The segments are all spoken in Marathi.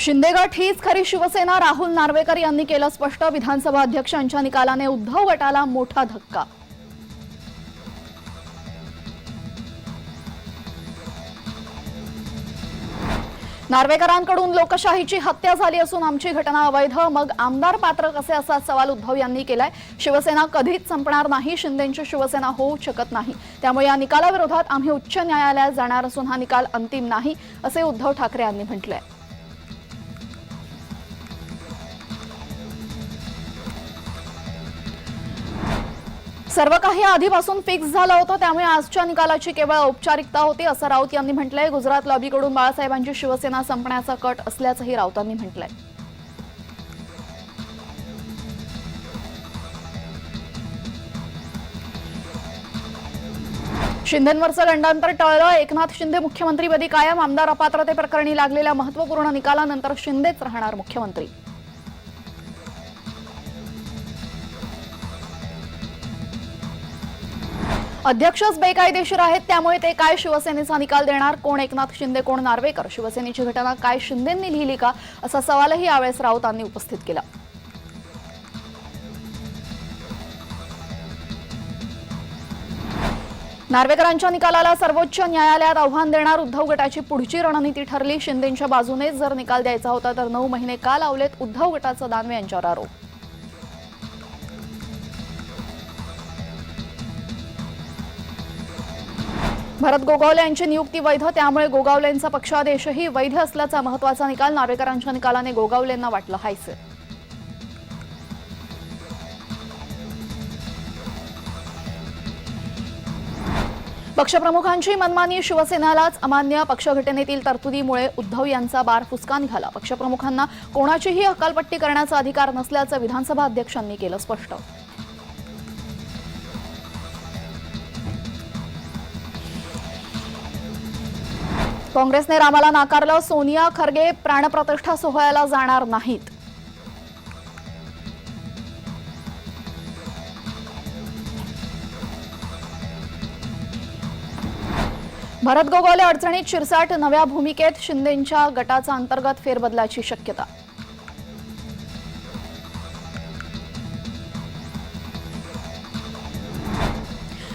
शिंदेगट हीच खरी शिवसेना, राहुल नार्वेकर यांनी केलं स्पष्ट। विधानसभा अध्यक्षांच्या निकालाने उद्धव गटाला मोठा धक्का। नार्वेकरांकडून लोकशाहीची हत्या झाली असून आमची घटना अवैध, मग आमदार पात्र कसे, असा सवाल उद्धव यांनी केलाय। शिवसेना कधीच संपणार नाही, शिंदेंची शिवसेना होऊ शकत नाही, त्यामुळे या निकालाविरोधात आम्ही उच्च न्यायालयात जाणार असून हा निकाल अंतिम नाही, असे उद्धव ठाकरे यांनी म्हटलंय। सर्व काही आधीपासून फिक्स झालं होतं, त्यामुळे आजच्या निकालाची केवळ औपचारिकता होती, असं राऊत यांनी म्हटलंय। गुजरात लॉबीकडून बाळासाहेबांची शिवसेना संपण्याचा कट असल्याचंही राऊतांनी म्हटलंय। शिंदेंवरचं गंडांतर टळलं, एकनाथ शिंदे मुख्यमंत्रीपदी कायम। आमदार अपात्रते प्रकरणी लागलेल्या महत्त्वपूर्ण निकालानंतर शिंदेच राहणार मुख्यमंत्री। अध्यक्षच बेकायदेशीर आहेत, त्यामुळे ते काय शिवसेनेचा निकाल देणार, कोण एकनाथ शिंदे कोण नार्वेकर, शिवसेनेची घटना काय शिंदेंनी लिहिली का, असा सवालही यावेळेस राऊतांनी उपस्थित केला। नार्वेकरांच्या निकालाला सर्वोच्च न्यायालयात आव्हान देणार उद्धव गटाची पुढची रणनीती ठरली। शिंदेंच्या बाजूनेच जर निकाल द्यायचा होता तर 9 महिने का लावलेत, उद्धव गटाचा दानवे यांच्यावर आरोप। भरत गोगावले यांची नियुक्ती वैध, त्यामुळे गोगावलेंचा पक्षादेशही वैध असल्याचा महत्त्वाचा निकाल। नार्वेकरांच्या निकालाने गोगावलेंना वाटलं हायसे। पक्षप्रमुखांची मनमानी शिवसेनेलाच अमान्य, पक्षघटनेतील तरतुदीमुळे उद्धव यांचा बार फुसका निघाला। पक्षप्रमुखांना कोणाचीही हकालपट्टी करण्याचा अधिकार नसल्याचं विधानसभा अध्यक्षांनी केलं स्पष्ट। काँग्रेसने रामाला नाकारलं, सोनिया खरगे प्राणप्रतिष्ठा सोहळ्याला जाणार नाहीत। भरत गोगावले अडचणीत, शिरसाट नव्या भूमिकेत, शिंदेंच्या गटाचा अंतर्गत फेरबदलाची शक्यता।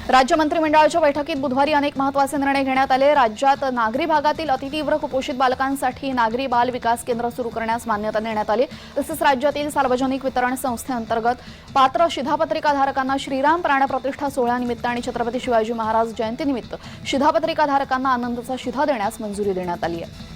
राज्य मंत्रिमंडळाच्या बैठकीत बुधवारी अनेक महत्त्वाचे निर्णय घेण्यात आले। राज्यात नागरी भागातील अतितीव्र कुपोषित बालकांसाठी नागरी बाल विकास केंद्र सुरू करण्यास मान्यता देण्यात आली। तसेच राज्यातील सार्वजनिक वितरण संस्थेअंतर्गत पात्र शिधापत्रिकाधारकांना श्रीराम प्राणप्रतिष्ठा सोहळ्यानिमित्त आणि छत्रपती शिवाजी महाराज जयंतीनिमित्त शिधापत्रिकाधारकांना आनंदाचा शिधा देण्यास मंजुरी देण्यात आली आहे।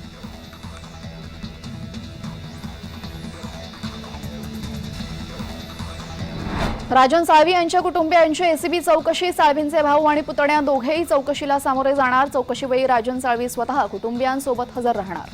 राजन साळवी यांच्या कुटुंबियांची एसीबी चौकशी, साळवींचे भाऊ आणि पुतण्या दोघेही चौकशीला सामोरे जाणार। चौकशीवेळी राजन साळवी स्वतः कुटुंबियांसोबत हजर राहणार।